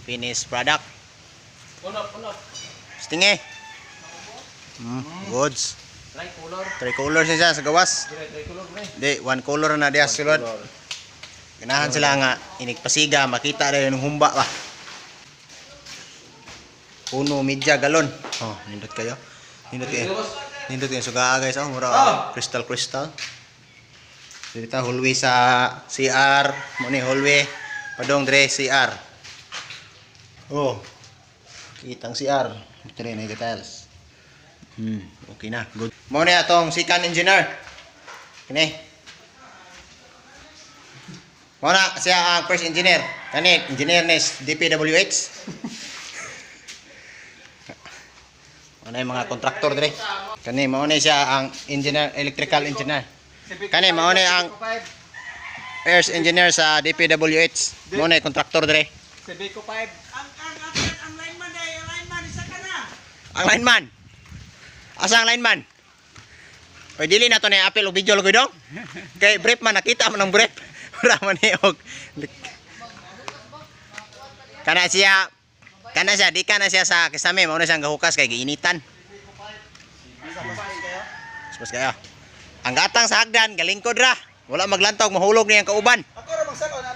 finished product. Punop. Stingi. Goods. Tricolor. Tricolor siya sa gawas. Tricolor pre. Di, one color na diya sulod. Ganahan sila nga inigpasiga, makita rin yung humba ba. Puno, media, galon. Oh, nindot kayo. Nindot kayo suga guys. Oh, mura crystal. Dito hallway sa CR, mo ni hallway. Padong dire CR. Oh. Kitang CR. Ito rin ay details. Okay na. Good. Mo ni atong second engineer. Kini. Mo na siya ang first engineer. Kani engineer ni DPWH. Ano yung mga kontraktor dire? Kani mao ni siya ang engineer, electrical engineer. Kani mao ni ang first engineer sa DPWH. Mao ni kontraktor dire. Sebeco 5. Ang lineman isa ka na. Ang lineman. Asa ang lineman? Oy dili na to na apel o video ko dong. Kay brief man nakita man ang brief. Wala man ni og. Kana siya di kana siya sa kisame mao na siyang gahukas kay giinitan. Supos kayo. Ang gatang sa hagdan galingkod ra. Wala maglantog mahulog niyang kauban. Ako ra magsalo na